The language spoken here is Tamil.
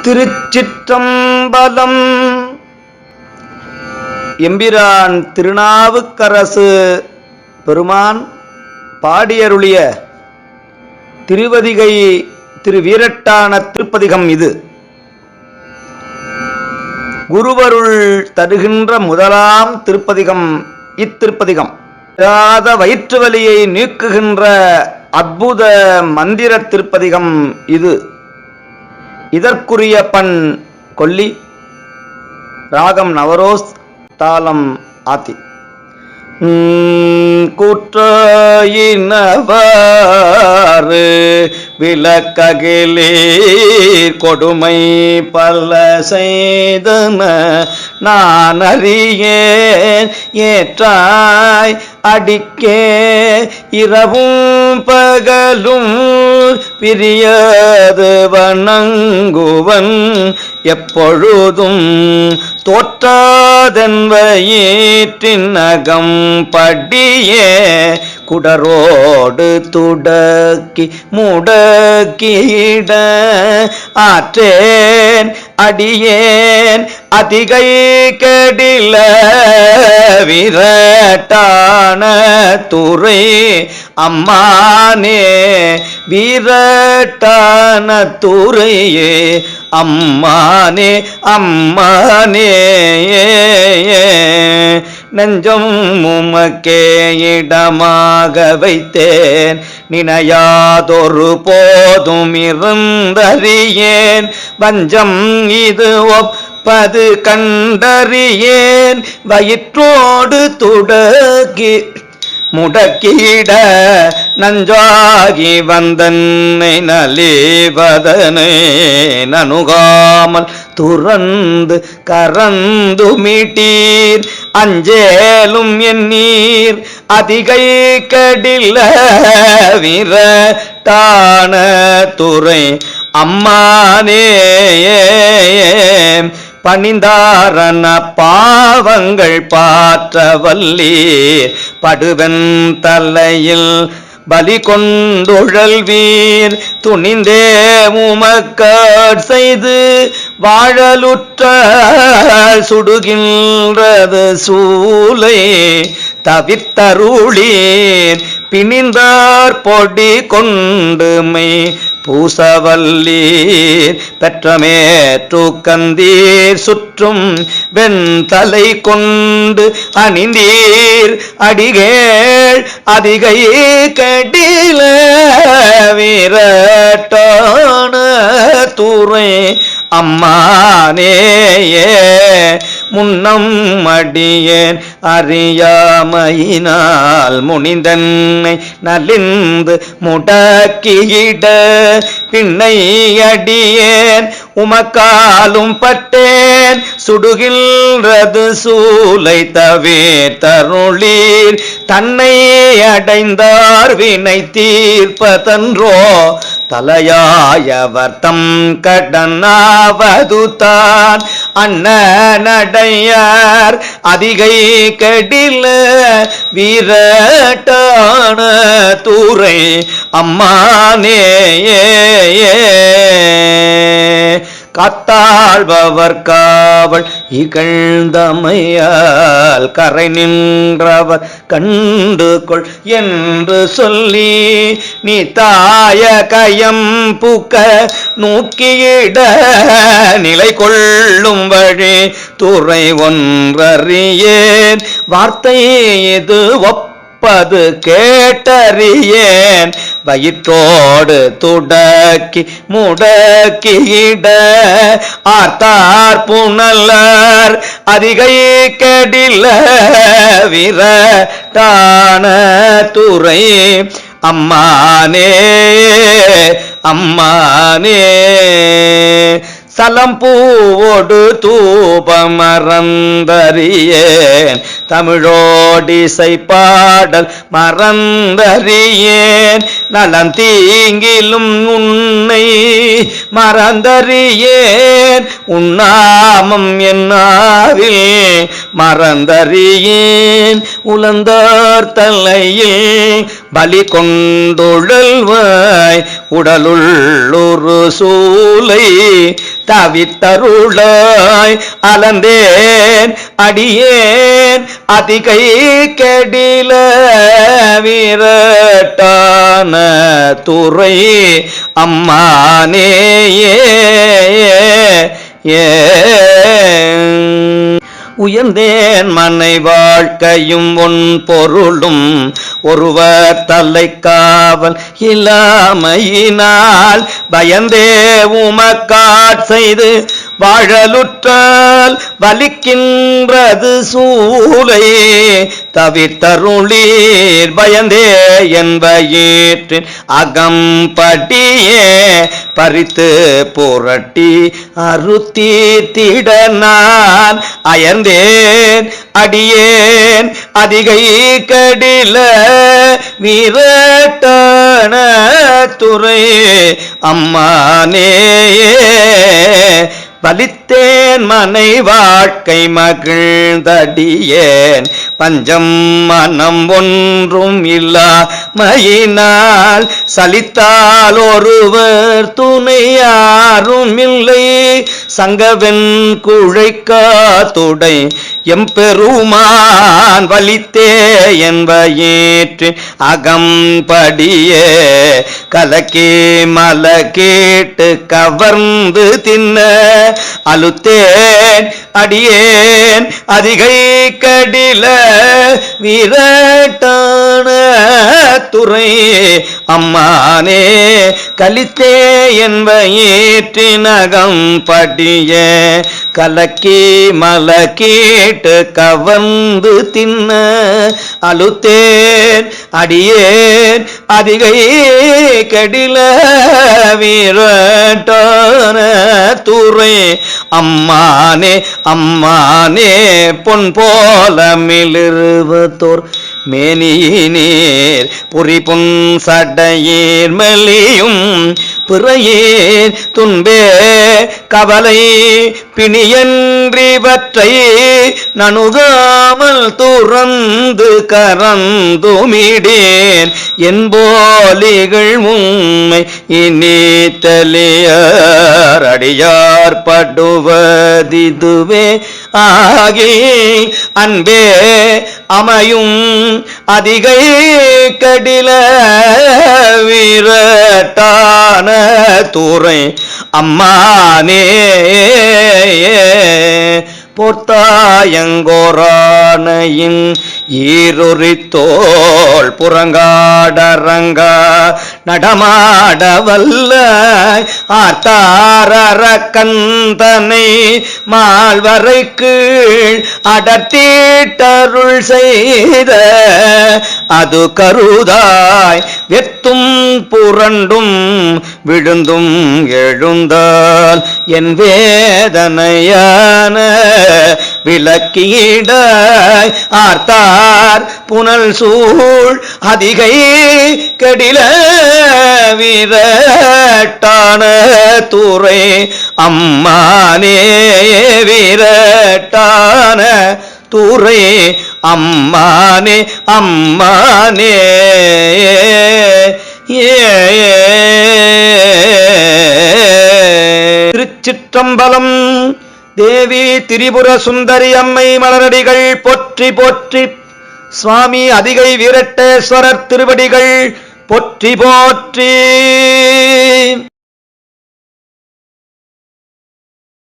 திருச்சிற்றம்பலம். எம்பிரான் திருநாவுக்கரசு பெருமான் பாடியருளிய திருவதிகை திருவீரட்டான திருப்பதிகம் இது. குருவருள் தருகின்ற முதலாம் திருப்பதிகம் இத்திருப்பதிகம். வயிற்று வலியை நீக்குகின்ற அற்புத மந்திர திருப்பதிகம் இது. இதற்குரிய பண் கொல்லி, ராகம் நவரோஸ், தாளம் ஆத்தி. கூற்றாயினவாறு விளக்ககிலீர் கொடுமை பல செய்தன நான் அறியேன் ஏற்றாய் அடிக்கே இரவும் பகலும் பிரியது வணங்குவன் எப்பொழுதும் தோற்றாதன் வயிற்றின் அகம் படியே குடரோடு துடக்கி முடக்கிட ஆற்றேன் அடியேன் அதிகை கடில விரட்டான துறை அம்மானே வீரட்டான துறையே அம்மானே அம்மானே நெஞ்சம் உமக்கே இடமாக வைத்தேன் நினையாதொரு போதும் இருந்தறியேன் வஞ்சம் இது ஒப்பது கண்டறியேன் வயிற்றோடு துடக்கி முடக்கிட நஞ்சாகி வந்தன்னை நலிவதனை நனுகாமல் துறந்து கரந்து மீட்டீர் அஞ்சேலும் எண்ணீர் அதிகை கடில விரட்டான துறை அம்மானே பணிந்தாரன பாவங்கள் பாற்றவல்லீர் படுவன் தலையில் பலி கொண்டுழல்வீர் துணிந்தே உமக்காட் செய்து வாழலுற்ற சுடுகின்றது சூலை தவிர்த்தருளீர் பிணிந்தார் பொடி கொண்டுமை பூசவல்லீர் பெற்றமேற்று கந்தீர் சுற்றும் வெண்தலை கொண்டு அணிந்தீர் அடிகேள் அதிகை கடில விரட்டான துறை அம்மானேயே முன்னம் அடியேன் அறியாமையினால் முனிந்தன்னை நலிந்து முடக்கியிட பின்னை அடியேன் உமக்காலும் பட்டேன் சுடுகின்றது சூலை தவிர்த்தருளீர் தன்னை அடைந்தார் வினை தீர்ப்பதன்றோ தலையாயவர் தம் கடனாவதுதான் அண்ணனடையார் அதிகை கடில வீரட்டான தூரை அம்மானே காத்தாழ்பவர் காவல் இகழ்ந்தமையால் கரை நின்றவர் கண்டு கொள் என்று சொல்லி நீ தாய கயம் பூக்க நூக்கியிட நிலை கொள்ளும் வழி துறை ஒன்றறியேன் வார்த்தை இது ஒப்பது கேட்டறியேன் வயிற்றோடு துடக்கி முடக்கிட ஆர்த்தார் புனலர் அதிகை கடில விரட்டான துறை அம்மானே அம்மானே சலம்பூவோடு தூபமறந்தறியேன் தமிழோடிசை பாடல் மறந்தறியேன் நலம் தீங்கிலும் உன்னை மறந்தறியேன் உன்னாமம் என்னாவில் மறந்தறியேன் உலந்தார் தலையில் பலி கொண்டுழல்வாய் உடலுள்ளொரு சூலை தவித்தருளாய் அலந்தேன் அடியேன் அதிகை கெடில விரட்டான துறை அம்மானேயே உயர்ந்தேன் மனை வாழ்க்கையும் ஒன் பொருளும் ஒருவர் தலை காவல் இல்லாமையினால் பயந்தே உமக்காட் செய்து வாழலுற்றால் வலிக்கின்றது சூலை தவிர்த்தருளீர் பயந்தே என்பயிற்றின் அகம்படியே பறித்து புரட்டி அறுத்தீர்த்திட நான் அயர்ந்தேன் அடியேன் அதிகை கடில விரட்டான துறை அம்மானேயே பலித்தேன் மனை வாழ்க்கை மகிழ்ந்தடியேன் பஞ்சம் மனம் ஒன்றும் இல்லாமையினால் சலித்தால் ஒருவர் துணை யாரும் இல்லை சங்கவென் குழைக்காத்துடை எம்பெருமான் வலித்தே என்பயிற்று அகம்படியே கலக்கி மல கேட்டு கவர்ந்து தின்ன அலுத்தேன் அடியேன் அதிகை கடில விரட்டான துறை அம்மானே கலித்தே என்பயிற்றினகம் படிய கலக்கி மல கேட்டு கவர்ந்து தின்ன அலுத்தேன் அடியேன் அதிகை கடில விரட்டான துறை அம்மானே அம்மானே பொன் போல மிளிர்வதோர் மேனியினீர் புரி புன் சடையீர் மெலியும் பிறையீர் துன்பே கவலை பிணியன்றிவற்றை நணுகாமல் துறந்து கரந்துமிடேன் என்போலிகள் உம்மை இனித்தலியார் அடியார் படுவதிதுவே ஆகி அன்பே அமையும் அதிகை கடில விரட்டான துறை அம்மானே பொர்த்தாயங்கோரானையின் ஈருரித்தோள் புறங்காடரங்கா நடமாடவல்ல ஆர்த்தாரக்கந்தனை மால்வரை கீழ் அடர்த்தீட்டருள் செய்த அது கருதாய் வெத்தும் புரண்டும் விழுந்தும் எழுந்தால் என் வேதனையான விளக்கிடாய் ஆர்த்தார் புனல் சூழ் அதிகை கடில விரட்டான துறை அம்மானே விரட்டான துறை அம்மானே அம்மானே திருச்சிற்றம்பலம். தேவி திரிபுர சுந்தரி அம்மை மலரடிகள் போற்றி போற்றி. சுவாமி அதிகை வீரட்டேஸ்வரர் திருவடிகள் போற்றி போற்றி.